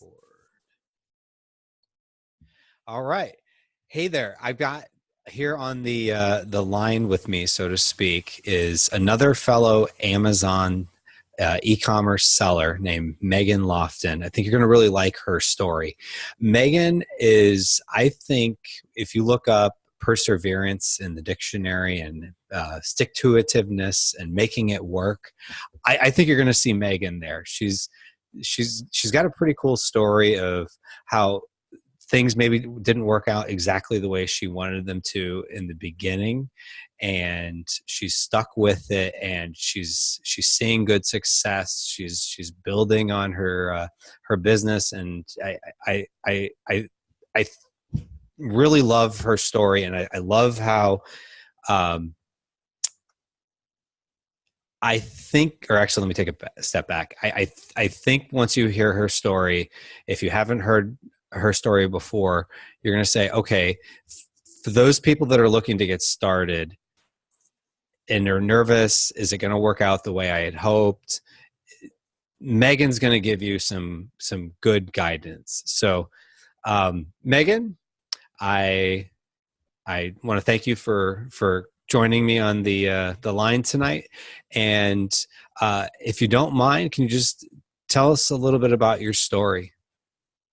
record. All right. Hey there. I've got here on the line with me, so to speak, is another fellow Amazon e-commerce seller named Megan Loftin. I think you're going to really like her story. Megan is, I think, if you look up perseverance in the dictionary and stick-to-itiveness and making it work, I think you're going to see Megan there. She's got a pretty cool story of how things maybe didn't work out exactly the way she wanted them to in the beginning, and she's stuck with it, and she's seeing good success. She's building on her business, and I really love her story, and I love how I think, or actually, let me take a step back. I think once you hear her story, if you haven't heard her story before, you're going to say, okay, for those people that are looking to get started and they're nervous, is it going to work out the way I had hoped? Megan's going to give you some good guidance. So, Megan, I want to thank you for joining me on the line tonight. And if you don't mind, can you just tell us a little bit about your story?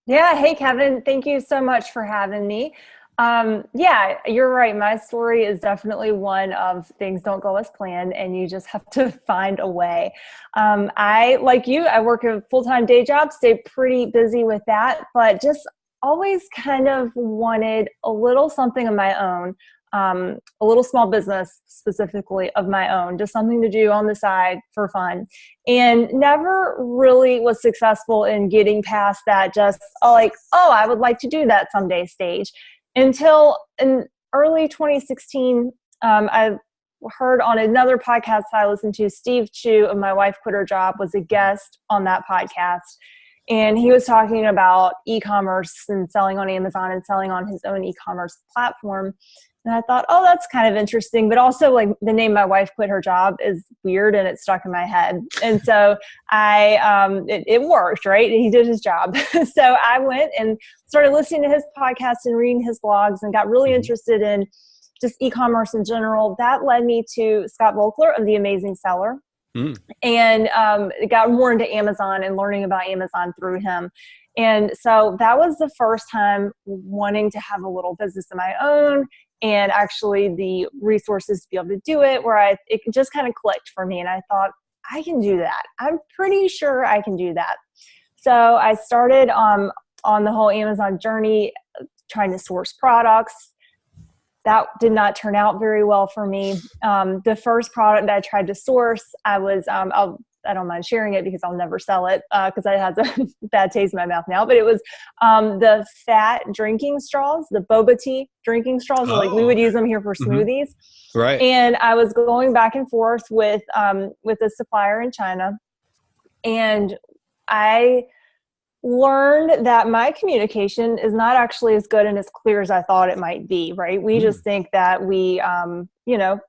Yeah. Hey, Kevin. Thank you so much for having me. Yeah, you're right. My story is definitely one of things don't go as planned, and you just have to find a way. Like you, I work a full-time day job, stay pretty busy with that, but just always kind of wanted a little something of my own. A little small business specifically of my own, just something to do on the side for fun, and never really was successful in getting past that just I would like to do that someday stage, until in early 2016, I heard on another podcast I listened to, Steve Chu of My Wife Quit Her Job was a guest on that podcast. And he was talking about e-commerce and selling on Amazon and selling on his own e-commerce platform. And I thought, oh, that's kind of interesting. But also, like, the name My Wife Quit Her Job is weird, and it stuck in my head. And so it worked, right? He did his job. So I went and started listening to his podcast and reading his blogs, and got really interested in just e-commerce in general. That led me to Scott Volkler of The Amazing Seller. And got more into Amazon and learning about Amazon through him. And so that was the first time wanting to have a little business of my own, and actually the resources to be able to do it, where it just kind of clicked for me. And I thought, I can do that. I'm pretty sure I can do that. So I started on the whole Amazon journey, trying to source products. That did not turn out very well for me. The first product that I tried to source, I don't mind sharing it because I'll never sell it because it has a bad taste in my mouth now. But it was the fat drinking straws, the boba tea drinking straws. Like we would use them here for smoothies. Right. And I was going back and forth with a supplier in China, and I learned that my communication is not actually as good and as clear as I thought it might be, right? We just think that we,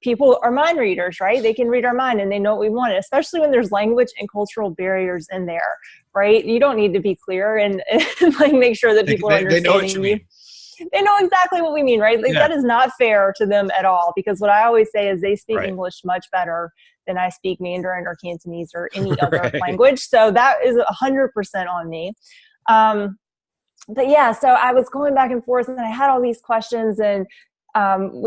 people are mind readers, right? They can read our mind and they know what we want, especially when there's language and cultural barriers in there, right? You don't need to be clear and like make sure that people are understanding they know what you mean. They know exactly what we mean, right? Like, that is not fair to them at all, because what I always say is they speak English much better than I speak Mandarin or Cantonese or any other language. So that is 100% on me. But yeah, so I was going back and forth, and I had all these questions, and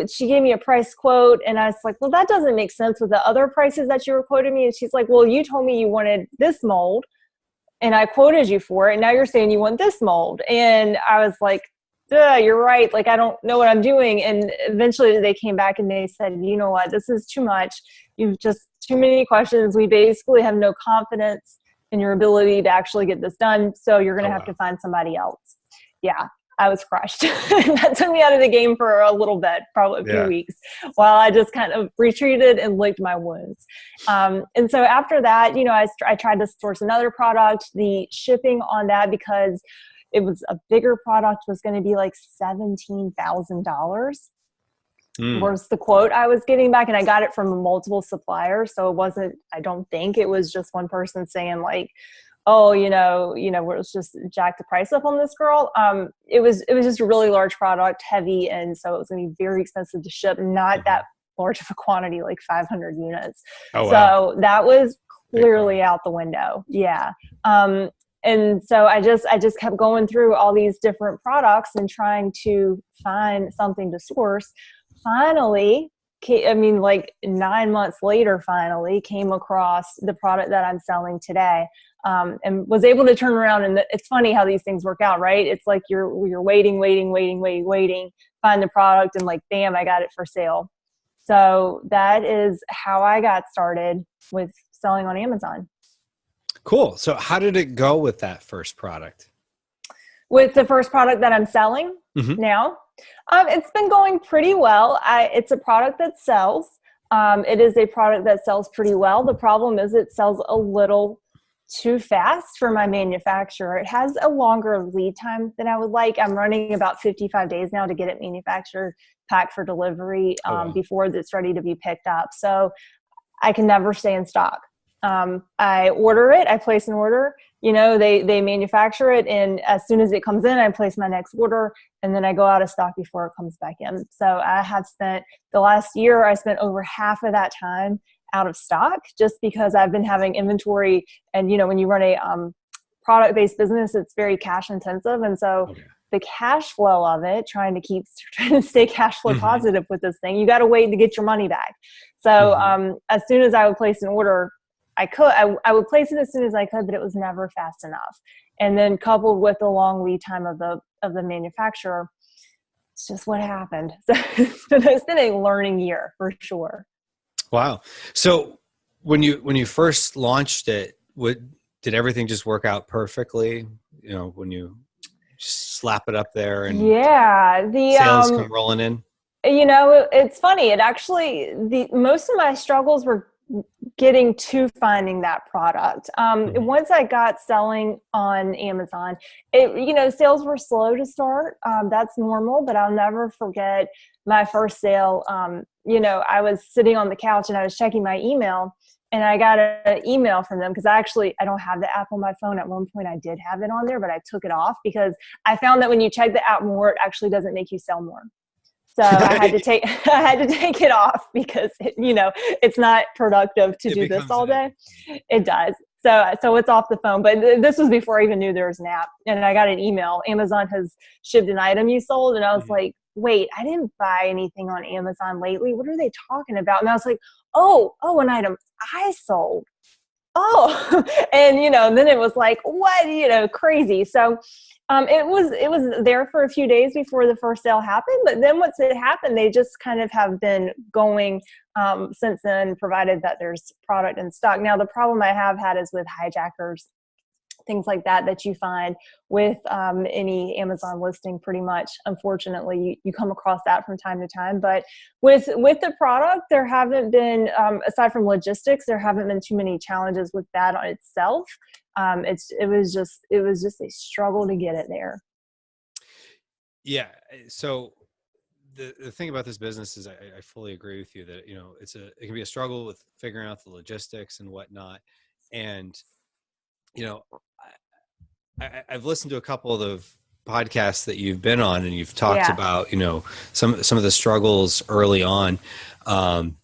she gave me a price quote, and I was like, well, that doesn't make sense with the other prices that you were quoting me. And she's like, well, you told me you wanted this mold, and I quoted you for it, and now you're saying you want this mold. And I was like, you're right. Like, I don't know what I'm doing. And eventually they came back and they said, you know what, this is too much. You've just too many questions. We basically have no confidence in your ability to actually get this done. So you're going to have to find somebody else. Yeah, I was crushed. That took me out of the game for a little bit, probably a few weeks, while I just kind of retreated and licked my wounds. And so after that, I tried to source another product. The shipping on that, because it was a bigger product, was going to be like $17,000 was the quote I was getting back. And I got it from multiple suppliers. So it wasn't, I don't think it was just one person saying like, oh, where it was just jack the price up on this girl. It was just a really large product, heavy. And so it was going to be very expensive to ship, not that large of a quantity, like 500 units. Oh, wow. So that was Big clearly product. out the window. Yeah. And so I just kept going through all these different products and trying to find something to source. Finally, like 9 months later, finally came across the product that I'm selling today, and was able to turn around. And it's funny how these things work out, right? It's like you're waiting, find the product, and like, bam, I got it for sale. So that is how I got started with selling on Amazon. Cool. So how did it go with that first product? With the first product that I'm selling now, it's been going pretty well. It's a product that sells. It is a product that sells pretty well. The problem is it sells a little too fast for my manufacturer. It has a longer lead time than I would like. I'm running about 55 days now to get it manufactured, packed for delivery, before it's ready to be picked up. So I can never stay in stock. I order it, I place an order, they manufacture it. And as soon as it comes in, I place my next order, and then I go out of stock before it comes back in. So I have spent the last year, I spent over half of that time out of stock, just because I've been having inventory. And, when you run a product-based business, it's very cash intensive. And so the cash flow of it, trying to stay cash flow positive with this thing, you got to wait to get your money back. So as soon as I would place an order, I would place it as soon as I could, but it was never fast enough. And then coupled with the long lead time of the manufacturer, it's just what happened. So it's been a learning year for sure. Wow. So when you first launched it, did everything just work out perfectly? When you just slap it up there and the sales come rolling in? It's funny. It actually, most of my struggles were getting to finding that product. Once I got selling on Amazon, sales were slow to start. That's normal, but I'll never forget my first sale. I was sitting on the couch and I was checking my email, and I got an email from them, because I don't have the app on my phone. At one point I did have it on there, but I took it off because I found that when you check the app more, it actually doesn't make you sell more. So I had to take it off, because it's not productive to do this all day. It does. So it's off the phone. But this was before I even knew there was an app. And I got an email. Amazon has shipped an item you sold. And I was like, wait, I didn't buy anything on Amazon lately. What are they talking about? And I was like, oh, an item I sold. Oh, and then it was like, what, crazy. So it was there for a few days before the first sale happened. But then once it happened, they just kind of have been going since then, provided that there's product in stock. Now, the problem I have had is with hijackers, things like that you find with any Amazon listing. Pretty much, unfortunately, you come across that from time to time. But with the product, there haven't been, aside from logistics, there haven't been too many challenges with that on itself. It was just a struggle to get it there. Yeah. So the thing about this business is I fully agree with you that, it can be a struggle with figuring out the logistics and whatnot. And, I've listened to a couple of the podcasts that you've been on, and you've talked about, some of the struggles early on, and,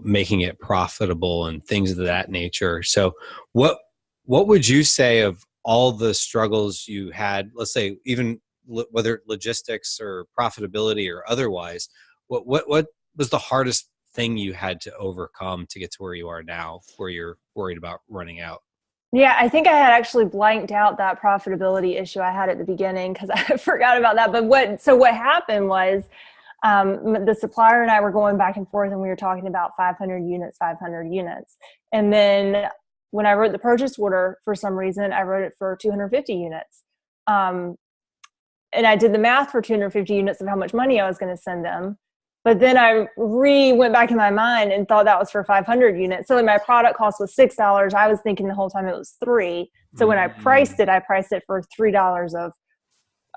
making it profitable and things of that nature. So what would you say of all the struggles you had, let's say, even whether logistics or profitability or otherwise, what was the hardest thing you had to overcome to get to where you are now, where you're worried about running out? Yeah, I think I had actually blanked out that profitability issue I had at the beginning, because I forgot about that. But what happened was, the supplier and I were going back and forth, and we were talking about 500 units. And then when I wrote the purchase order, for some reason, I wrote it for 250 units. And I did the math for 250 units of how much money I was going to send them. But then I went back in my mind and thought that was for 500 units. So my product cost was $6. I was thinking the whole time it was $3. So when I priced it for $3 of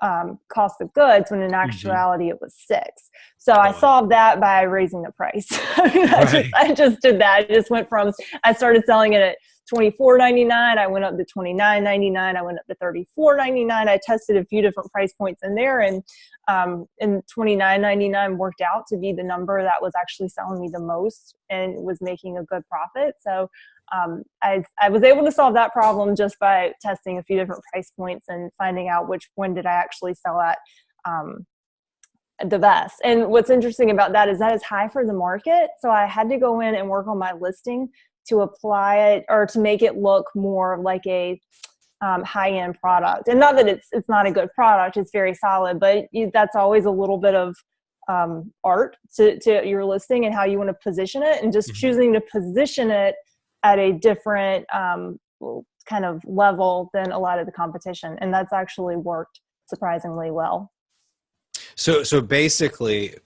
cost of goods, when in Mm-hmm. actuality it was 6. So I Oh, wow. solved that by raising the price. I mean, Right. I just did that. I just went from, I started selling it at $24.99. I went up to $29.99. I went up to $34.99. I tested a few different price points in there, and $29.99 worked out to be the number that was actually selling me the most and was making a good profit. So I was able to solve that problem just by testing a few different price points and finding out which one did I actually sell at the best. And what's interesting about that is high for the market. So I had to go in and work on my listing to apply it, or to make it look more like a high-end product. And not that it's not a good product, it's very solid, but that's always a little bit of art to your listing and how you want to position it, and just Mm-hmm. choosing to position it at a different kind of level than a lot of the competition. And that's actually worked surprisingly well. So basically,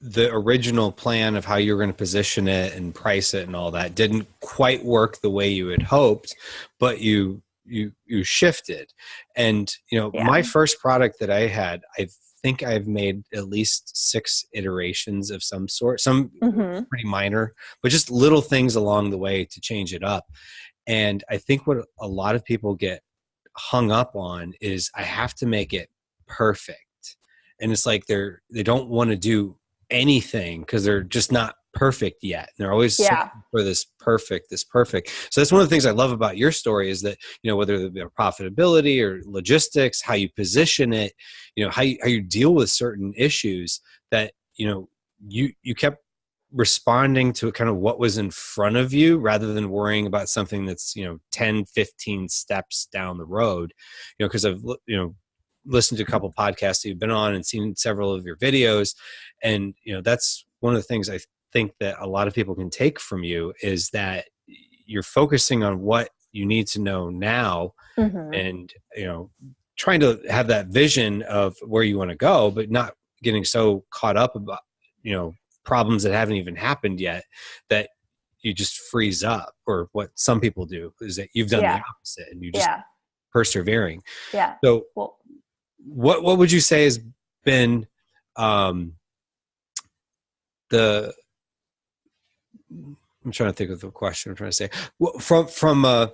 the original plan of how you were going to position it and price it and all that didn't quite work the way you had hoped, but you shifted. And Yeah. my first product that I had, I think I've made at least 6 iterations of some sort, some Mm-hmm. pretty minor, but just little things along the way to change it up. And I think what a lot of people get hung up on is, I have to make it perfect. And it's like they don't want to do anything because they're just not perfect yet. And they're always Yeah. searching for this perfect. So that's one of the things I love about your story, is that, whether it be profitability or logistics, how you position it, how you deal with certain issues, that, you kept responding to kind of what was in front of you, rather than worrying about something that's 10, 15 steps down the road. Because I've listened to a couple podcasts that you've been on and seen several of your videos, and that's one of the things I think that a lot of people can take from you, is that you're focusing on what you need to know now, Mm-hmm. and trying to have that vision of where you want to go, but not getting so caught up about problems that haven't even happened yet, that you just freeze up. Or what some people do is that you've done the Yeah. opposite, and you just Yeah. persevering. Yeah. So Well, what would you say has been um, the I'm trying to think of the question I'm trying to say. From a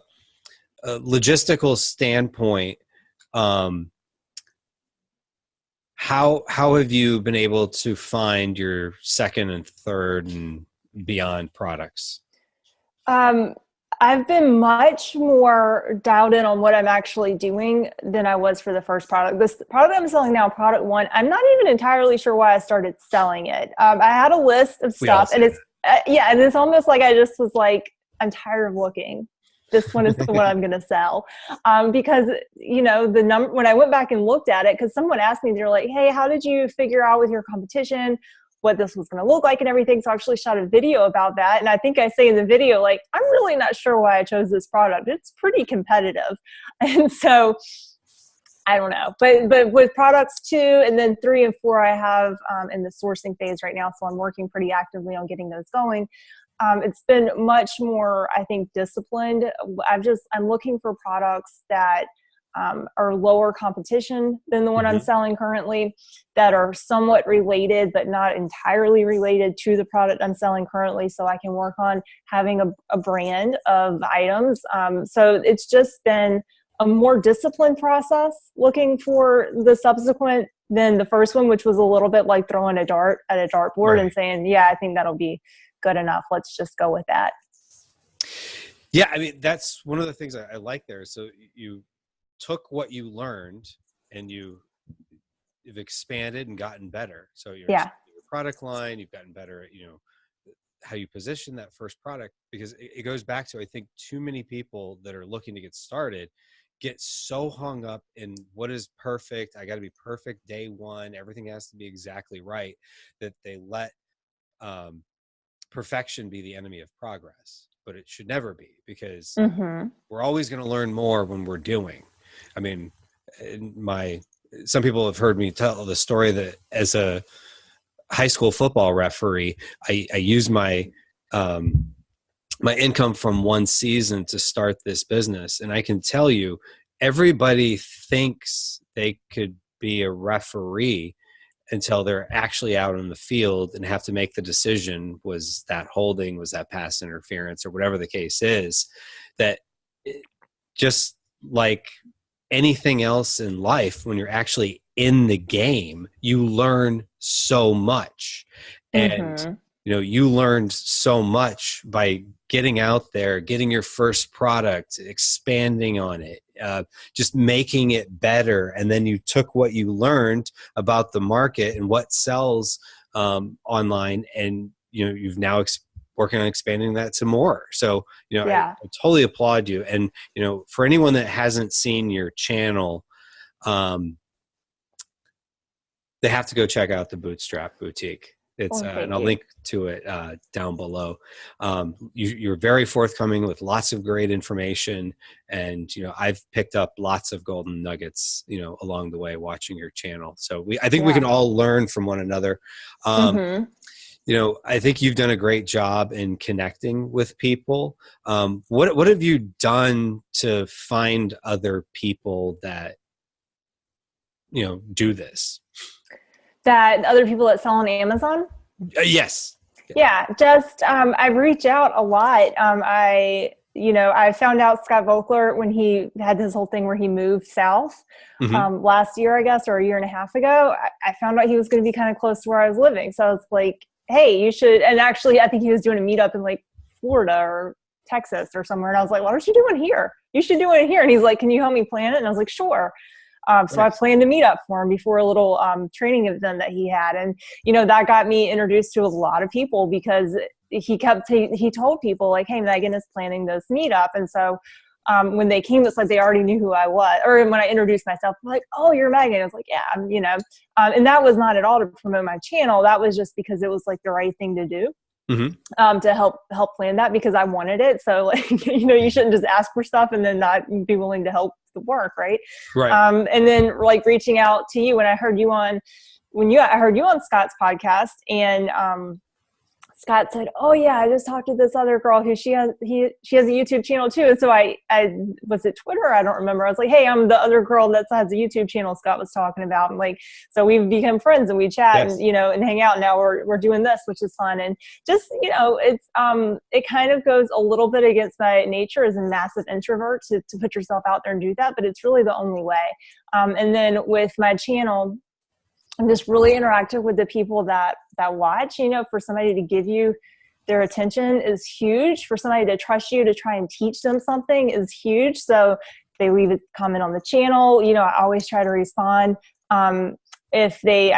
logistical standpoint, um, how have you been able to find your second and third and beyond products? Um, I've been much more dialed in on what I'm actually doing than I was for the first product. This product I'm selling now, product 1, I'm not even entirely sure why I started selling it. I had a list of We all stuff, and say it's yeah, and it's almost like I just was like, I'm tired of looking. This one is the one that. I'm going to sell, because the number, when I went back and looked at it, because someone asked me, they're like, "Hey, how did you figure out with your competition what this was going to look like and everything?" So I actually shot a video about that. And I think I say in the video, like, I'm really not sure why I chose this product. It's pretty competitive. And so I don't know, but with products 2 and then 3 and 4, I have in the sourcing phase right now. So I'm working pretty actively on getting those going. It's been much more, I think, disciplined. I'm looking for products that are lower competition than the one I'm Hmm. selling currently, that are somewhat related, but not entirely related to the product I'm selling currently. So I can work on having a brand of items. So it's just been a more disciplined process looking for the subsequent than the first one, which was a little bit like throwing a dart at a dartboard and Right. saying, yeah, I think that'll be good enough. Let's just go with that. Yeah, I mean, that's one of the things I like there. So you took what you learned, and you've expanded and gotten better. So you're Yeah. expanding your product line, you've gotten better at how you position that first product, because it goes back to, I think, too many people that are looking to get started get so hung up in what is perfect. I got to be perfect day one. Everything has to be exactly right, that they let um, perfection be the enemy of progress. But it should never be, because Mm-hmm. we're always going to learn more when we're doing. I mean, some people have heard me tell the story that as a high school football referee, I used my income from one season to start this business. And I can tell you, everybody thinks they could be a referee until they're actually out in the field and have to make the decision, was that holding, was that pass interference, or whatever the case is. That just like anything else in life, when you're actually in the game, you learn so much. And you learned so much by getting out there, getting your first product, expanding on it, just making it better. And then you took what you learned about the market and what sells online, and you've now working on expanding that to more. So I totally applaud you. And for anyone that hasn't seen your channel, they have to go check out the Bootstrap Boutique. It's and I'll link to it down below. You're very forthcoming with lots of great information, and I've picked up lots of golden nuggets along the way watching your channel. So I think we can all learn from one another. I think you've done a great job in connecting with people. What have you done to find other people that do this? That other people that sell on Amazon? Yes. Yeah, just I reach out a lot. I found out Scott Volkler when he had this whole thing where he moved south last year, I guess, or a year and a half ago. I found out he was going to be kind of close to where I was living. So I was like, hey, you should. And actually, I think he was doing a meetup in like Florida or Texas or somewhere. And I was like, what are you doing here? You should do it here. And he's like, can you help me plan it? And I was like, sure. So I planned to meet up for him before a little training event that he had. And, that got me introduced to a lot of people, because he told people like, hey, Megan is planning this meetup. And so when they came, it's like they already knew who I was. Or when I introduced myself, I'm like, oh, you're Megan. I was like, yeah, and that was not at all to promote my channel. That was just because it was like the right thing to do. To help plan that, because I wanted it. So like, you shouldn't just ask for stuff and then not be willing to help the work. Right. And then like reaching out to you when I heard you on Scott's podcast, and Scott said, oh yeah, I just talked to this other girl who she has a YouTube channel too. And so I was it Twitter? I don't remember. I was like, hey, I'm the other girl that has a YouTube channel Scott was talking about. And like, so we've become friends and we chat and, and hang out. Now we're doing this, which is fun. And just, it's, it kind of goes a little bit against my nature as a massive introvert to put yourself out there and do that, but it's really the only way. And then with my channel, I'm just really interactive with the people that watch. For somebody to give you their attention is huge. For somebody to trust you to try and teach them something is huge. So they leave a comment on the channel. I always try to respond. I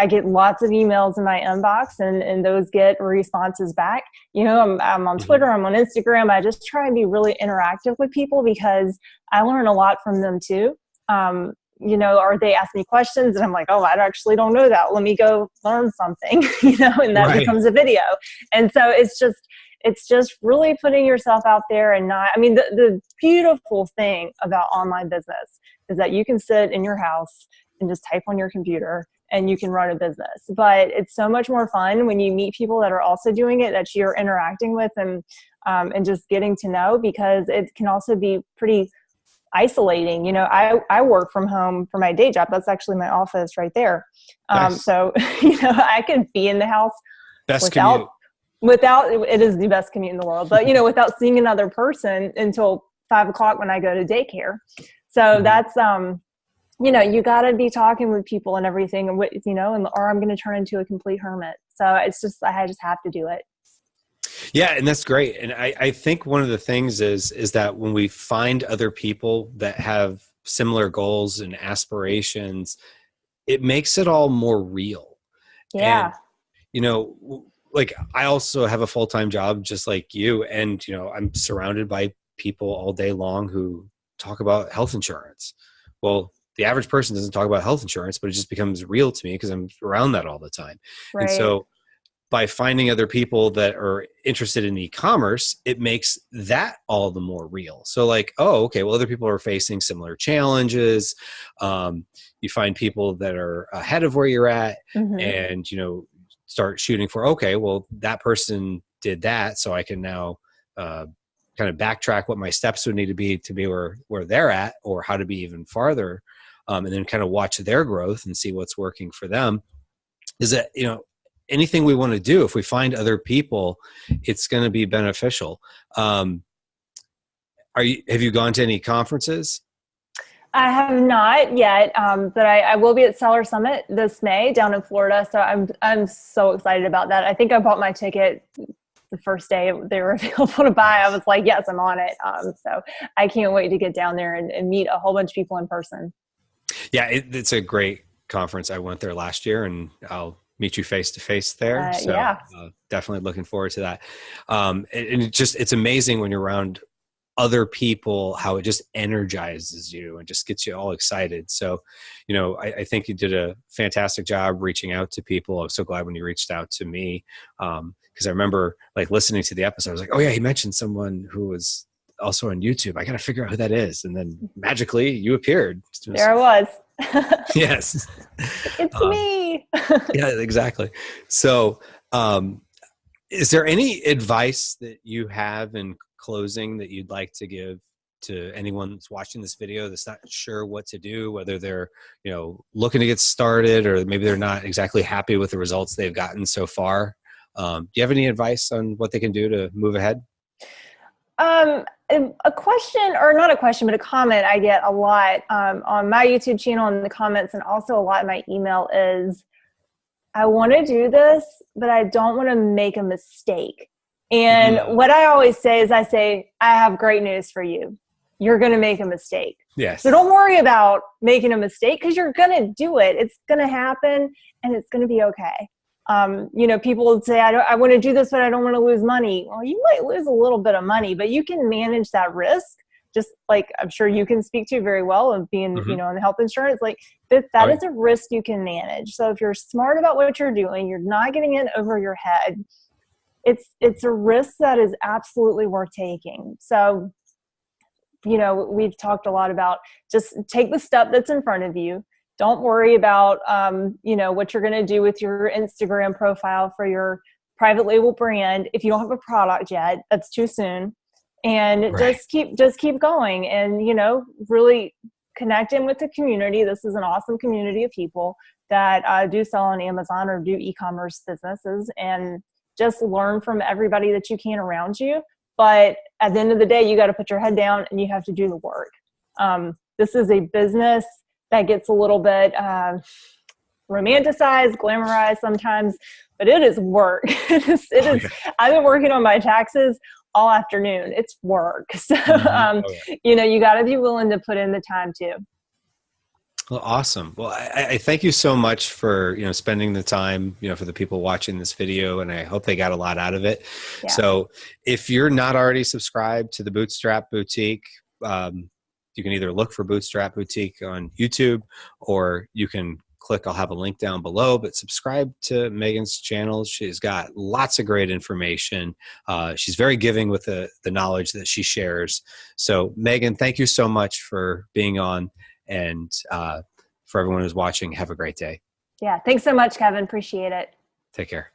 get lots of emails in my inbox, and those get responses back. I'm on Twitter, I'm on Instagram. I just try and be really interactive with people, because I learn a lot from them too. Or they ask me questions and I'm like, oh, I actually don't know that. Let me go learn something, and that becomes a video. And so it's just really putting yourself out there and the beautiful thing about online business is that you can sit in your house and just type on your computer and you can run a business. But it's so much more fun when you meet people that are also doing it, that you're interacting with and just getting to know, because it can also be pretty isolating. I work from home for my day job. That's actually my office right there. Nice. So, I could be in the house without, it is the best commute in the world, but, without seeing another person until 5 o'clock when I go to daycare. So that's, you gotta be talking with people and everything, or I'm going to turn into a complete hermit. So it's just, I just have to do it. Yeah, and that's great. And I think one of the things is that when we find other people that have similar goals and aspirations, it makes it all more real. Yeah. And, like I also have a full-time job just like you. And, I'm surrounded by people all day long who talk about health insurance. Well, the average person doesn't talk about health insurance, but it just becomes real to me because I'm around that all the time. Right. And so by finding other people that are interested in e-commerce, it makes that all the more real. So like, oh, okay, well, other people are facing similar challenges. You find people that are ahead of where you're at and, start shooting for, okay, well, that person did that. So I can now kind of backtrack what my steps would need to be where they're at, or how to be even farther and then kind of watch their growth and see what's working for them, is that, anything we want to do, if we find other people, it's going to be beneficial. Have you gone to any conferences? I have not yet, but I will be at Seller Summit this May down in Florida. So I'm so excited about that. I think I bought my ticket the first day they were available to buy. I was like, yes, I'm on it. So I can't wait to get down there and meet a whole bunch of people in person. Yeah, it's a great conference. I went there last year, and I'll meet you face to face there. So definitely looking forward to that. And it's amazing when you're around other people, how it just energizes you and just gets you all excited. So, I think you did a fantastic job reaching out to people. I was so glad when you reached out to me. Because I remember listening to the episode, I was like, oh yeah, he mentioned someone who was also on YouTube. I got to figure out who that is. And then magically you appeared. There I was. Yes. It's me. Yeah, exactly. So, is there any advice that you have in closing that you'd like to give to anyone that's watching this video that's not sure what to do, whether they're, looking to get started, or maybe they're not exactly happy with the results they've gotten so far? Do you have any advice on what they can do to move ahead? A question, or not a question, but a comment I get a lot on my YouTube channel in the comments, and also a lot in my email is, I want to do this, but I don't want to make a mistake. And what I always say is, I have great news for you. You're going to make a mistake. Yes. So don't worry about making a mistake, because you're going to do it. It's going to happen, and it's going to be okay. People would say, I want to do this, but I don't want to lose money. Well, you might lose a little bit of money, but you can manage that risk. Just like I'm sure you can speak to very well of being, in the health insurance, that is a risk you can manage. So if you're smart about what you're doing, you're not getting in over your head. It's a risk that is absolutely worth taking. So, we've talked a lot about just take the step that's in front of you. Don't worry about, what you're going to do with your Instagram profile for your private label brand. If you don't have a product yet, that's too soon. And just keep going, and, really connect in with the community. This is an awesome community of people that do sell on Amazon or do e-commerce businesses, and just learn from everybody that you can around you. But at the end of the day, you got to put your head down and you have to do the work. This is a business that gets a little bit romanticized, glamorized sometimes, but it is work. It is. I've been working on my taxes all afternoon. It's work. So, you got to be willing to put in the time too. Well, awesome. Well, I thank you so much for, spending the time, for the people watching this video, and I hope they got a lot out of it. Yeah. So if you're not already subscribed to the Bootstrap Boutique, you can either look for Bootstrap Boutique on YouTube, or you can click, I'll have a link down below, but subscribe to Megan's channel. She's got lots of great information. She's very giving with the knowledge that she shares. So Megan, thank you so much for being on. And for everyone who's watching, have a great day. Yeah. Thanks so much, Kevin. Appreciate it. Take care.